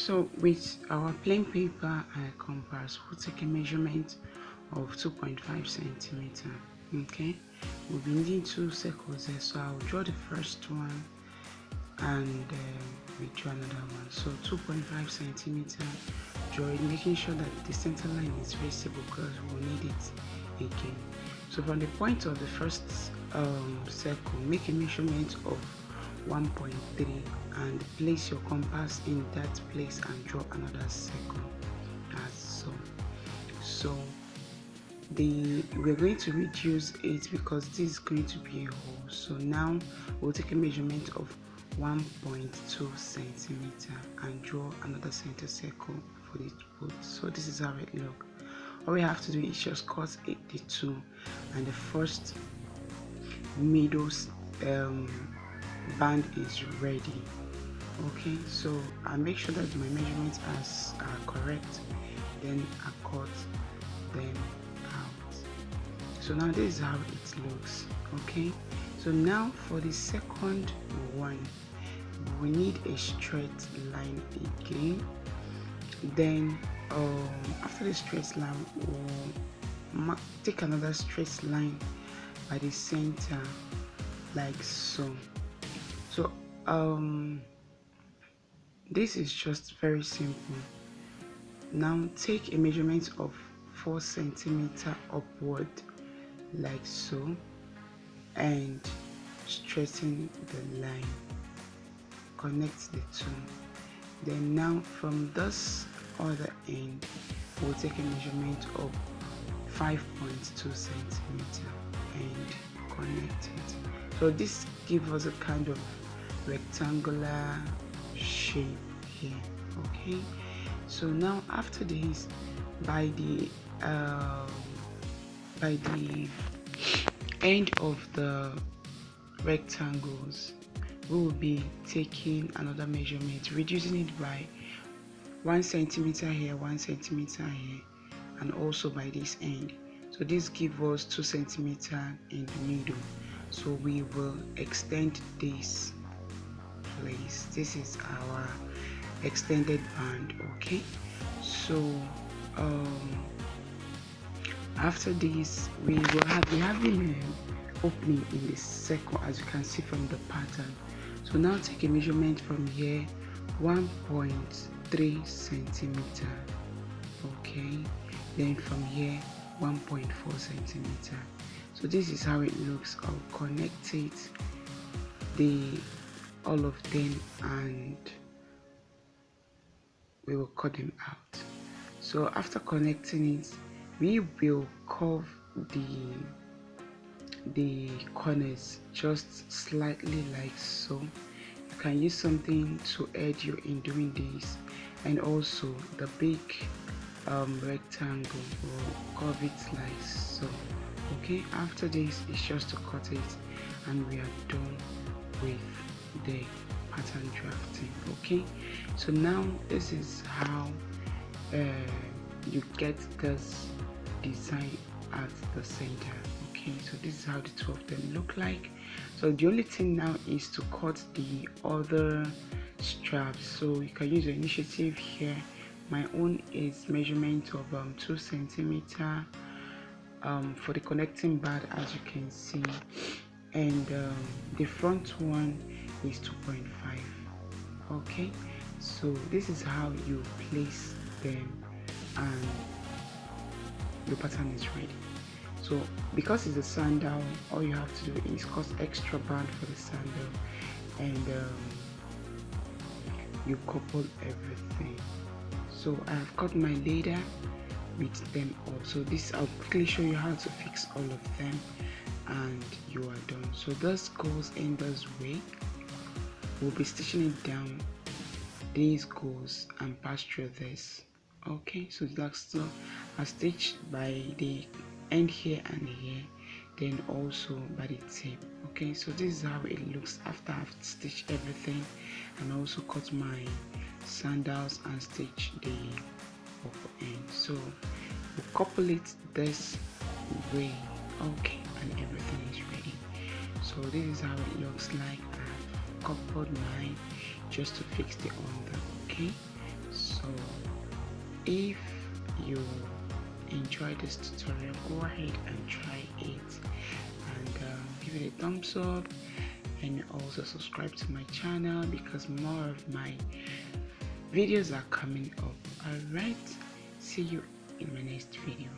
So with our plain paper and a compass, we'll take a measurement of 2.5 centimeter. Okay, we'll be needing 2 circles there, so I'll draw the first one and we draw another one. So 2.5 centimeter, draw it, making sure that the center line is visible because we'll need it again. So from the point of the first circle, make a measurement of 1.3 and place your compass in that place and draw another circle as so. So we're going to reduce it because this is going to be a hole. So now we'll take a measurement of 1.2 centimeter and draw another center circle for the both. So this is how it looks. All we have to do is just cut the two, and the first middle band is ready. Okay, so I make sure that my measurements are correct, then I cut them out. So now this is how it looks. Okay, so now for the second one, we need a straight line again. Then after the straight line, we'll take another straight line by the center like so. So this is just very simple. Now take a measurement of 4 centimeter upward like so and straighten the line, connect the two. Then now from this other end, we'll take a measurement of 5.2 centimeter and connect it. So this gives us a kind of rectangular shape here. Okay, so now after this, by the end of the rectangles, we will be taking another measurement, reducing it by 1 centimeter here, 1 centimeter here, and also by this end. So this gives us 2 centimeter in the middle. So we will extend this place. This is our extended band. Okay, so after this, we will be having an opening in the circle, as you can see from the pattern. So now take a measurement from here, 1.3 centimeter. Okay, then from here 1.4 centimeter. So this is how it looks. I'll connect it, all of them, and we will cut them out. So after connecting it, we will curve the corners just slightly like so. You can use something to aid you in doing this, and also the big rectangle will curve it like so. Okay, after this it's just to cut it and we are done with the pattern drafting. Okay, so now this is how you get this design at the center. Okay, so this is how the two of them look like. So the only thing now is to cut the other straps. So you can use your initiative here. My own is measurement of 2 centimeter for the connecting band, as you can see, and the front one is 2.5. okay, so this is how you place them and your pattern is ready. So because it's a sandal, all you have to do is cut extra band for the sandal and you couple everything. So I have cut my leather with them all. So this, I'll quickly show you how to fix all of them and you are done. So this goes in this way. We'll be stitching it down. This goes and pass through this. Okay, so that's still a stitch by the end here and here, then also by the tip. Okay, so this is how it looks after I've stitched everything and also cut my sandals and stitch the upper end. So we couple it this way. Okay, and everything is ready. So this is how it looks like. I've coupled mine just to fix the under. Okay, if you enjoy this tutorial, go ahead and try it, and give it a thumbs up, and also subscribe to my channel because more of my videos are coming up. Alright, see you in my next video.